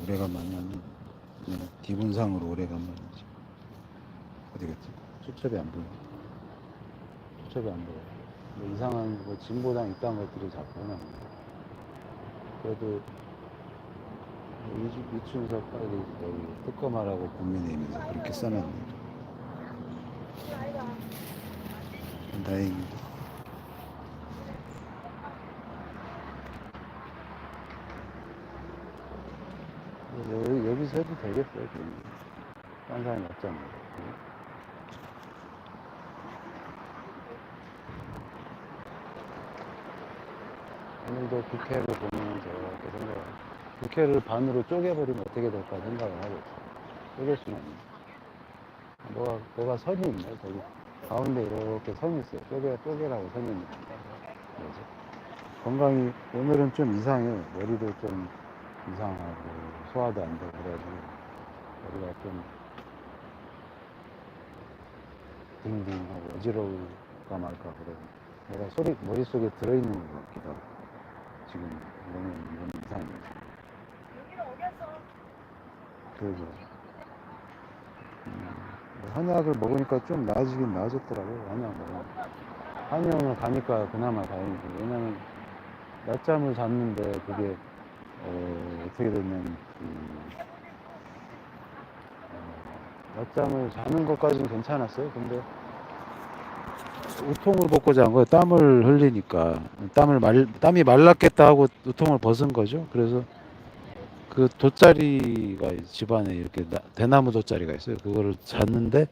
오래간만이었네. 그냥 기분상으로 오래간만이지. 어디 갔지? 수첩이 안 보여. 수첩이 안 보여. 뭐 이상한 뭐 진보당 이딴 것들이 자꾸 해놨네. 그래도 이춘석 빨리 여기 특검하라고 국민의힘에서 그렇게 써놨네. 다행이다. 여기서 해도 되겠어요. 딴 사람이 없잖아. 오늘도 국회를 보면서 이렇게 생각해요. 국회를 반으로 쪼개버리면 어떻게 될까 생각을 하고 있어요. 쪼갤 수는 없네. 뭐가 선이 있네. 저기 가운데 이렇게 선이 있어요. 쪼개라고 선이 있는 거지. 건강이 오늘은 좀 이상해. 머리도 좀 이상하고 소화도 안 되고 그래가지고 머리가 좀 딩딩하고 어지러울까 말까 그래. 뭐가 머릿속에 들어있는 것 같기도 하고 지금 너무 이상해. 그러죠. 한약을 먹으니까 좀 나아지긴 나아졌더라고요. 한약 먹으니까. 한의원을 가니까 그나마 다행이고, 왜냐면 낮잠을 잤는데 그게 어떻게 됐냐면 낮잠을 자는 것까지는 괜찮았어요. 근데 우통을 벗고 잔 거예요. 땀을 흘리니까 땀이 말랐겠다 하고 우통을 벗은 거죠. 그래서 그 돗자리가 집안에 이렇게 대나무 돗자리가 있어요. 그거를 잤는데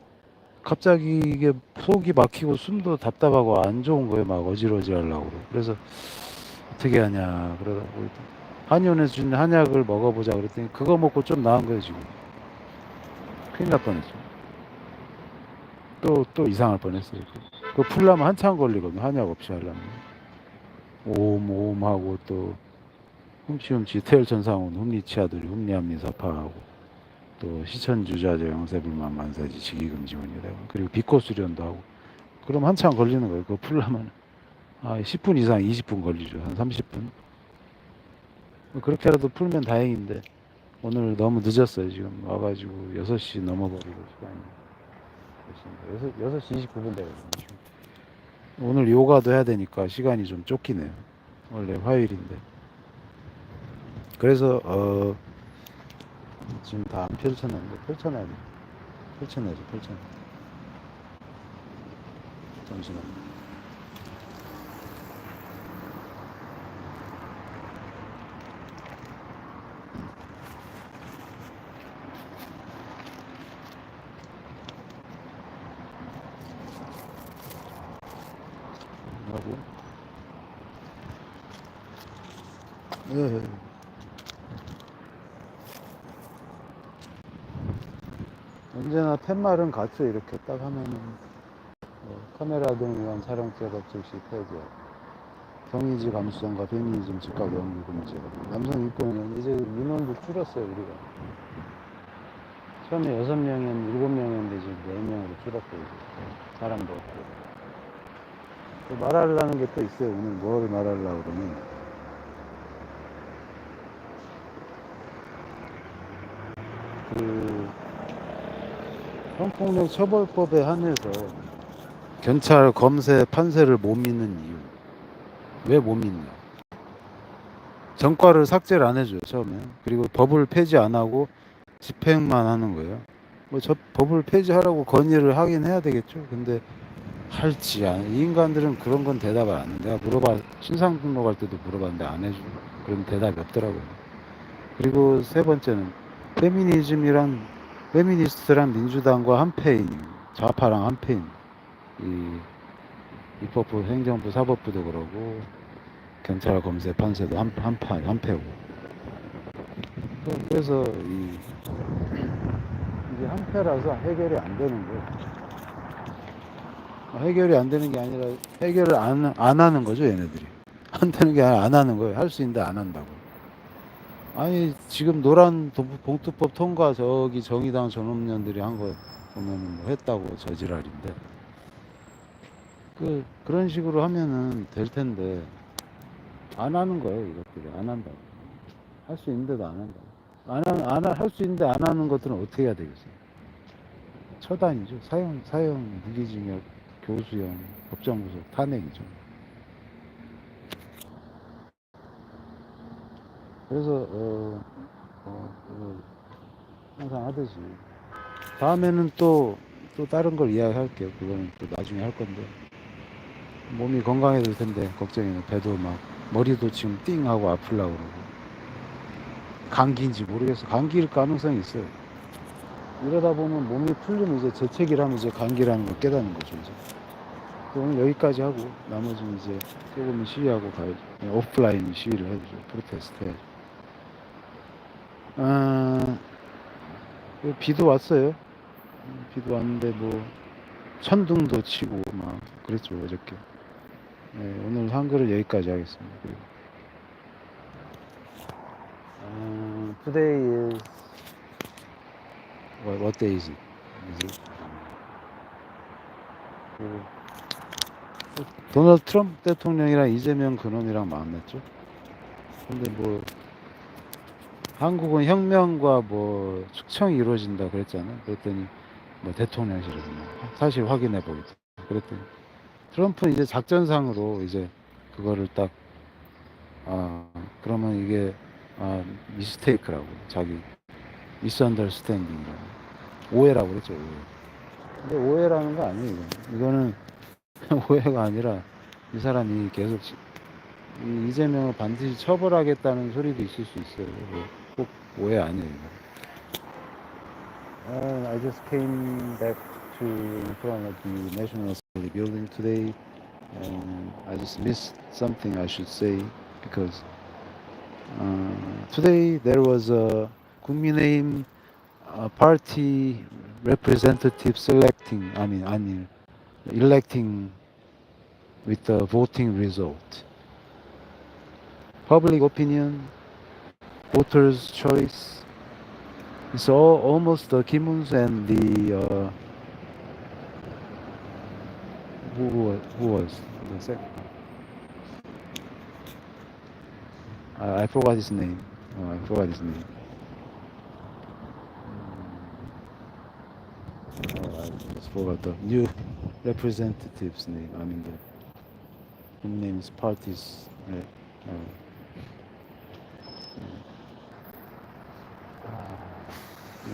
갑자기 이게 속이 막히고 숨도 답답하고 안 좋은 거예요. 막 어지러지하려고. 그래서 어떻게 하냐 그러다가 한의원에서 준 한약을 먹어보자 그랬더니 그거 먹고 좀 나은 거예요. 지금 큰일 날 뻔했죠. 또 이상할 뻔했어요. 그거 풀려면 한참 걸리거든요. 한약 없이 하려면 오음하고 또 훔치훔치 태열천상운 훔리치아들이 훔리합리사파하고 또 시천주자제 영세불만 만사지 직위금지원이다. 그리고 비코수련도 하고 그럼 한참 걸리는 거예요. 그거 풀려면 10분 이상 20분 걸리죠. 한 30분. 그렇게라도 풀면 다행인데 오늘 너무 늦었어요. 지금 와가지고 6시 넘어버리고 시간이 6시 29분 되거든요. 오늘 요가도 해야 되니까 시간이 좀 쫓기네요. 원래 화요일인데. 그래서 지금 다 안 펼쳐놨는데 펼쳐놔야지. 잠시만요. 하고 예. 언제나 팻말은 갖죠. 이렇게 딱 하면은 카메라 등 위한 촬영죄법 즉시 폐지하고 성의지 감수성과 페미니즘 즉각 연구 금지. 남성 입고는 이제 민원도 줄었어요. 우리가 처음에 6명이었는데 7명이었는데 지금 4명으로 줄었고 이제 사람도 없고. 말하려는 게 또 있어요. 오늘 뭘 말하려고 그러면 성폭력 처벌법에 한해서 경찰, 검세, 판사를 못 믿는 이유. 왜 못 믿냐? 전과를 삭제를 안 해줘요, 처음에. 그리고 법을 폐지 안 하고 집행만 하는 거예요. 저 법을 폐지하라고 건의를 하긴 해야 되겠죠. 근데 할지 안. 이 인간들은 그런 건 대답을 안 해. 내가 신상 등록할 때도 물어봤는데 안 해주고. 그런 대답이 없더라고요. 그리고 세 번째는 페미니스트랑 민주당과 한패인, 좌파랑 한패인. 입법부, 행정부, 사법부도 그러고 경찰, 검세, 판사도 한패고. 그래서 이게 한패라서 해결이 안 되는 거예요. 해결이 안 되는 게 아니라 해결을 안 하는 거죠, 얘네들이. 안 되는 게 아니라 안 하는 거예요. 할 수 있는데 안 한다고. 아니 지금 노란 봉투법 통과 저기 정의당 전업년들이 한 거 보면은 뭐 했다고 저지랄인데 그런 식으로 하면은 될 텐데 안 하는 거예요. 이것들이 안 한다고. 할 수 있는데도 안 한다고. 할 수 있는데 안 하는 것들은 어떻게 해야 되겠어요? 처단이죠. 사형, 무기징역, 교수형, 법정구속, 탄핵이죠. 그래서 항상 하듯이 다음에는 또 다른 걸 이야기할게요. 그거는 또 나중에 할 건데 몸이 건강해질 텐데 걱정이네. 배도 막 머리도 지금 띵 하고 아플라고 그러고 감기인지 모르겠어. 감기일 가능성이 있어요. 이러다 보면 몸이 풀리면 이제 재채기를 하면 이제 감기라는 걸 깨닫는 거죠. 이제 오늘 여기까지 하고 나머지는 이제 조금 시위하고 가야죠. 오프라인 시위를 해야죠. 프로테스트 해야죠. 아, 비도 왔어요. 비도 왔는데 뭐 천둥도 치고 막 그랬죠 어저께. 네, 오늘 한글은 여기까지 하겠습니다. 그리고, today is what day is it? Is it? 도널드 트럼프 대통령이랑 이재명 그놈이랑 만났죠. 근데 뭐 한국은 혁명과 뭐 축청이 이루어진다 그랬잖아요. 그랬더니 뭐 대통령실에서 사실 확인해 보겠다. 그랬더니 트럼프는 이제 작전상으로 이제 그거를 딱 그러면 이게 미스테이크라고 자기 미스언더스탠딩이라고 오해라고 그랬죠. 오해. 근데 오해라는 거 아니에요. 이거는 오해가 아니라 이 사람이 계속 이재명을 반드시 처벌하겠다는 소리도 있을 수 있어요. 꼭 오해 아니에요. I just came back to in front of the National Assembly building today, and I just missed something I should say because today there was a 국민의힘 party representative electing with the voting result. Public opinion, voters' choice. It's almost the Kimun's and the who was the second? I forgot his name. I forgot his name. I just forgot the new representative's name. I mean the name's party's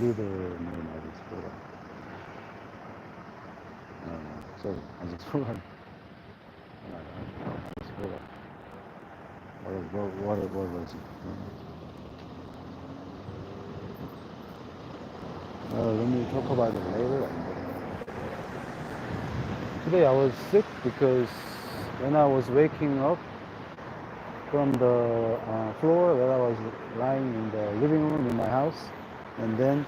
leader name. I just forgot. Sorry, I just forgot. I just forgot. What was it? Let me talk about it later. Today I was sick because when I was waking up from the floor where I was lying in the living room in my house, and then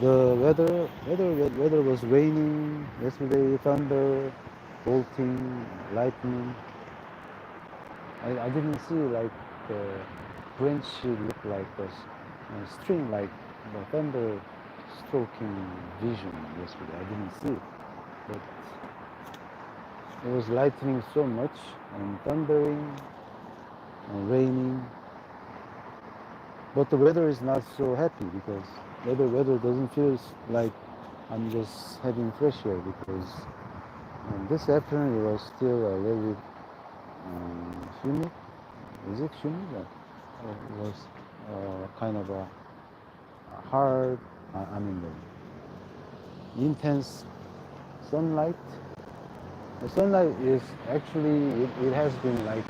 the weather was raining yesterday, thunder, bolting, lightning. I didn't see like the branch look like a string like the thunder stroking vision yesterday. I didn't see it, but it was lightning so much and thundering and raining. But the weather is not so happy because weather doesn't feel like I'm just having fresh air because this afternoon it was still a little bit humid. Is it humid? It was kind of a hard, the intense sunlight. The sunlight is actually, it has been like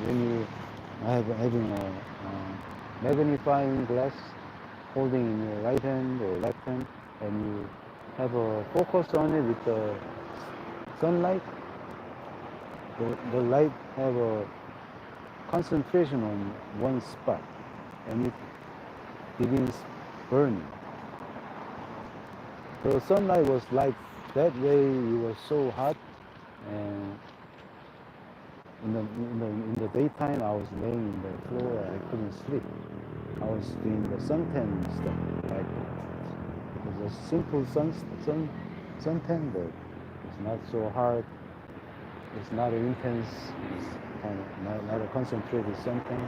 when you are having a magnifying glass holding in your right hand or left hand, and you have a focus on it with the sunlight. The light have a concentration on one spot, and it begins burning. The sunlight was like that way. It was so hot, and in the daytime I was laying in the floor. I couldn't sleep. I was doing the suntan stuff, like it was a simple suntan, but it's not so hard. It's not an intense. It's kind of not a concentrated suntan.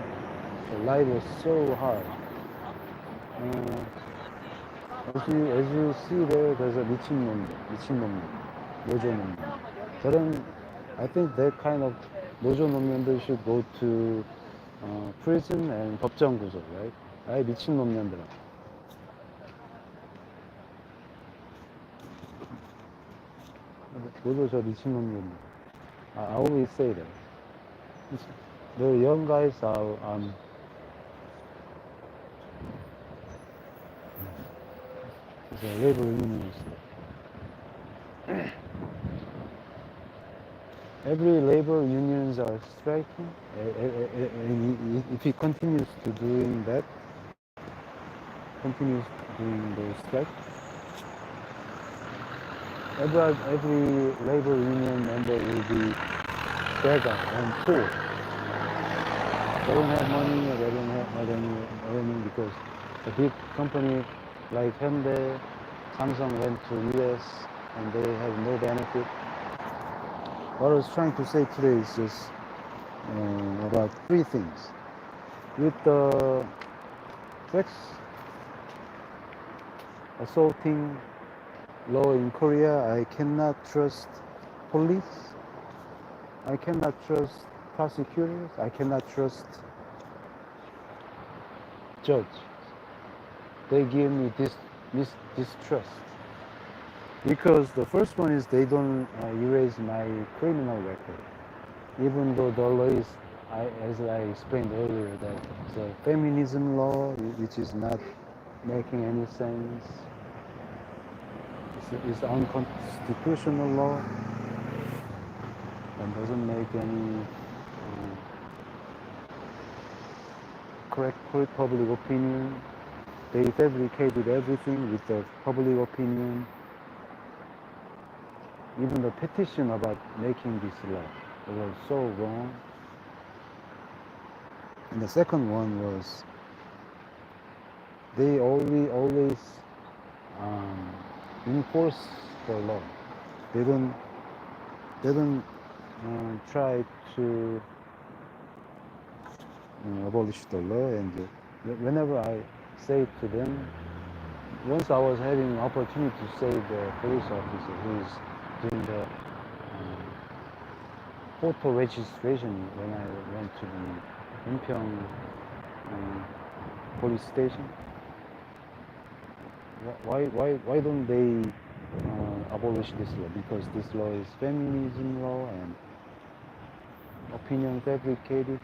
The light was so hard. as you see there's a 미친놈, 노조놈. I think that kind of 노조놈년들 should go to prison and 법정 구속, right? 아예 미친놈년들아. 모두 저 미친놈년들. I always say that. The young guys are it's a labor unionist. Every labor unions are striking. If he continues doing those strikes, every labor union member will be beggar and poor. They don't have money, or they don't have any earning because a big company like Hyundai, Samsung went to US and they have no benefit. What I was trying to say today is just about three things. With the sex assaulting law in Korea, I cannot trust police, I cannot trust prosecutors, I cannot trust judge. They give me distrust. Because the first one is they don't erase my criminal record. Even though the law is, as I explained earlier, that it's a feminism law, which is not making any sense. It's unconstitutional law and doesn't make any correct public opinion. They fabricated everything with the public opinion. Even the petition about making this law was so wrong. And the second one was they always enforce the law. They don't try to abolish the law. And whenever I say to them, once I was having an opportunity to say the police officer who is doing the photo registration when I went to the Inpyeong police station. Why don't they abolish this law? Because this law is feminism law and opinion fabricated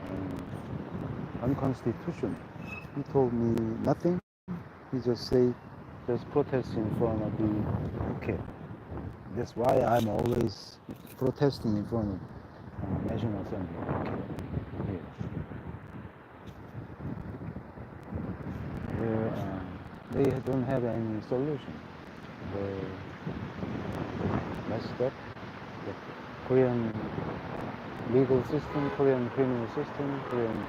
and unconstitutional. He told me nothing. He just protest in front of the UK. That's why I'm always protesting in front of National Assembly. Okay. They don't have any solution. They're messed up. The Korean legal system, Korean criminal system, Korean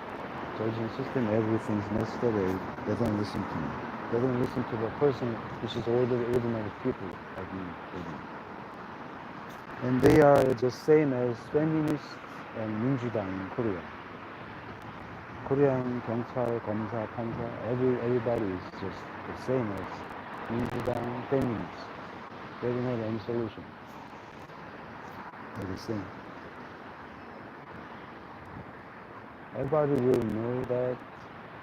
judging system, everything's messed up. They don't listen to me. They don't listen to the person which is ordinary people like me. And they are the same as feminists and 민주당 in Korea. Korean 경찰, 검사, 판사, everybody is just the same as 민주당 feminists. They don't have any solution. They're the same. Everybody will know that.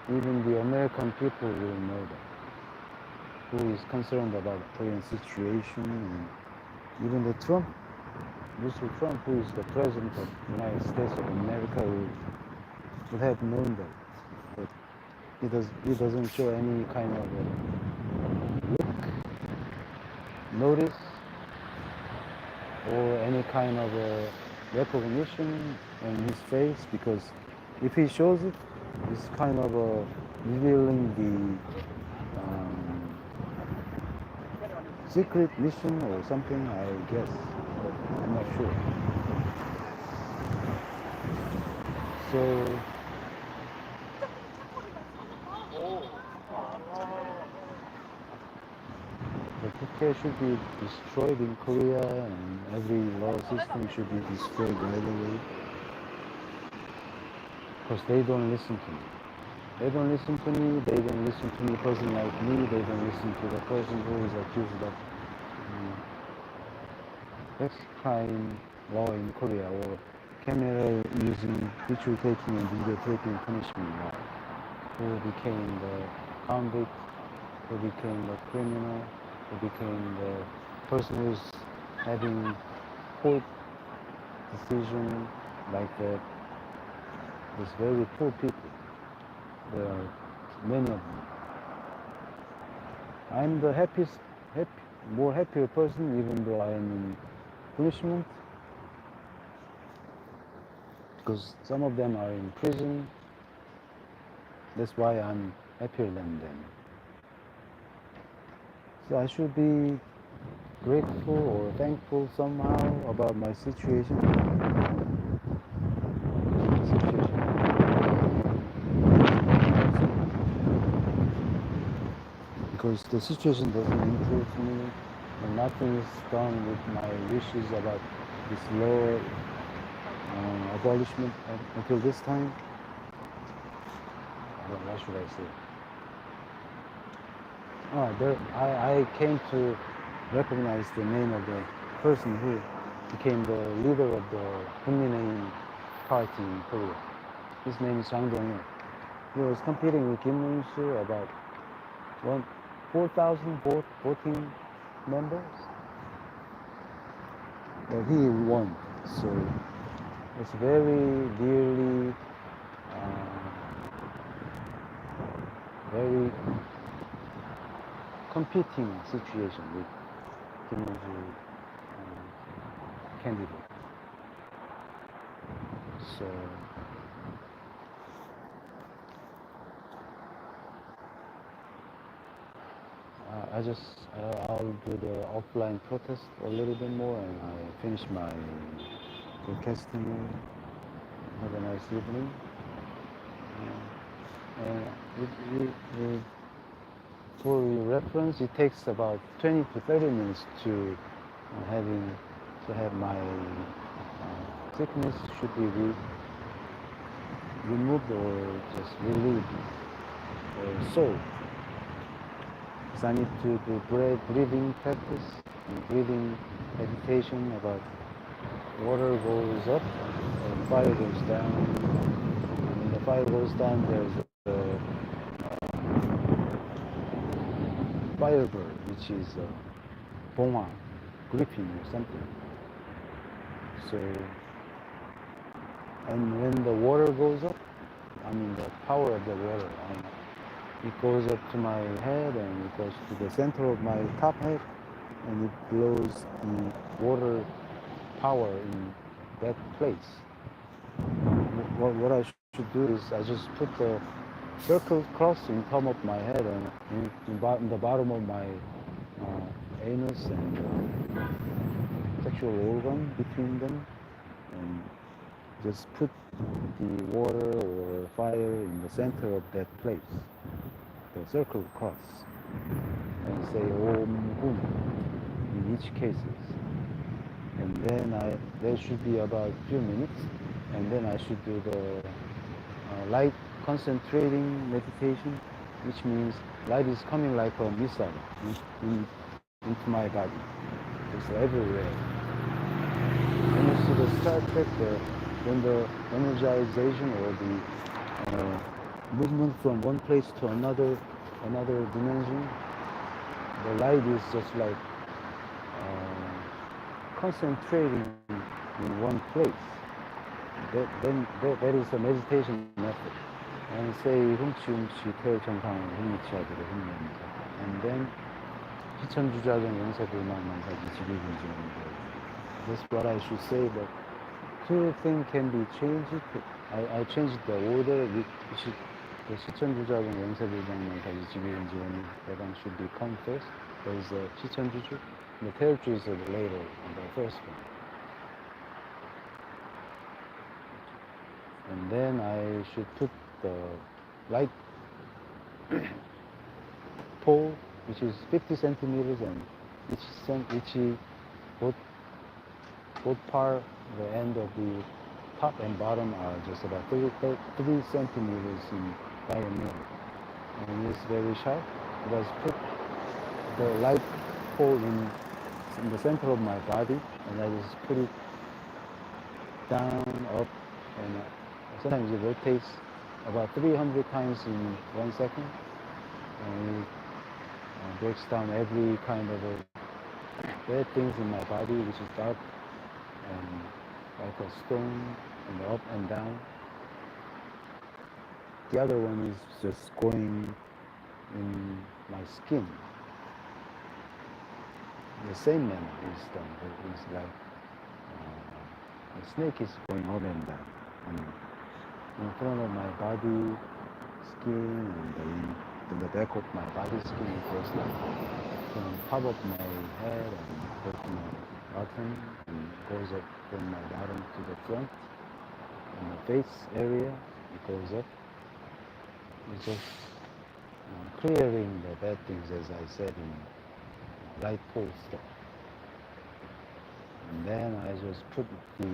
Even the American people will know that. Who is concerned about the Korean situation, and even the Mr. Trump, who is the president of the United States of America, would have known that. But he doesn't show any kind of look, notice, or any kind of recognition on his face, because if he shows it, it's kind of revealing the secret mission or something, I guess. I'm not sure. So the 국회 should be destroyed in Korea, and every law system should be destroyed right away, because they don't listen to me. They don't listen to me, they don't listen to a person like me, they don't listen to the person who is accused of sex crime law in Korea, or criminal using ritual taking and video taking punishment law, who became the convict, who became the criminal, who became the person who's having court decision like that. There's very poor people. There are many of them. I'm the more happier person, even though I am in punishment, because some of them are in prison. That's why I'm happier than them. So I should be grateful or thankful somehow about my situation. Because the situation doesn't improve me, and nothing is done with my wishes about this law abolishment until this time. What should I say? I came to recognize the name of the person who became the leader of the Kuminei party in Korea. His name is Jang Dong-il. He was competing with Kim Moon-soo about 4,000 voting members, but he won. So it's very dearly, very competing situation with Kim Moon-soo candidate. So I'll do the offline protest a little bit more, and I finish my broadcasting. Have a nice evening. For your reference, it takes about 20 to 30 minutes to have my sickness should be removed or just relieved or solved. So I need to do breathing practice and breathing meditation about water goes up and fire goes down. And when the fire goes down, there's a firebird, which is a 봉화, griffin or something. So, and when the water goes up, I mean the power of the water, it goes up to my head and it goes to the center of my top head, and it blows the water power in that place. What I should do is I just put the circle cross in top of my head and in the bottom of my anus and sexual organ between them, and just put the water or fire in the center of that place, the circle cross, and say Om Hum in each cases. And then there should be about a few minutes, and then I should do the light concentrating meditation, which means light is coming like a missile into my body. It's everywhere. When you see the Star Trek, when the energization or the movement from one place to another dimension, the light is just like concentrating in one place. That is a meditation method. And say 훔치 태울 정상을 훔치하기를 흉내합니다. And then 시천주작용 영세불망만사지 지비군지원인데. That's what I should say, but two things can be changed. I changed the order, which is the 시천주작용 영세불망만사지 지비군지원 대강 should become first. There is a 시천주주. The 태울주 is later, the first one. And then I should put the light pole, which is 50 centimeters, and both part, the end of the top and bottom are just about 3 centimeters in by a nail. And it's very sharp. It was put the light pole in the center of my body, and I just put it down, up, and sometimes it rotates about 300 times in 1 second, and it breaks down every kind of bad things in my body, which is dark and like a stone, and up and down. The other one is just going in my skin. The same manner is done, but it's like the snake is going up and down. And in front of my body skin, and in the back of my body skin, it goes like from the top of my head and go to my bottom, and goes up from my bottom to the front. And the face area, it goes up. It's just clearing the bad things, as I said, in light pole stuff. And then I just put the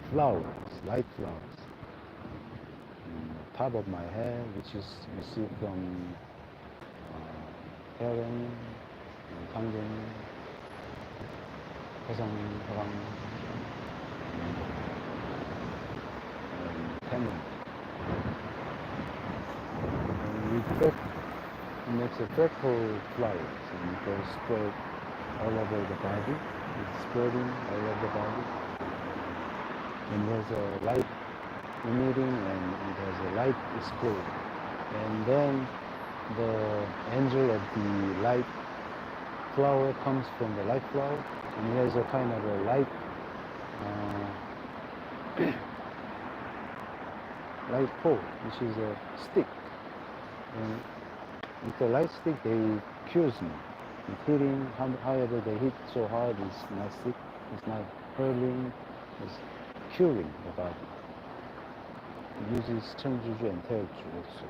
flowers, light flowers, on the top of my head, which is you see from heaven, 당근, 화성, 화강, and 태문. And it makes a freckle flowers, and it goes spread all over the body. It's spreading all over the body. And there's a light emitting, and it has a light explode. And then the angel of the light flower comes from the light flower, and it has a kind of a light light pole, which is a stick. And with the light stick, they cures me. With hitting, however they hit so hard, it's not sick, it's not hurting, it's curing the body. It uses 천주주 and 태엽주 also.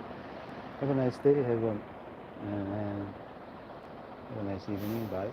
Have a nice day, have a nice evening, bye.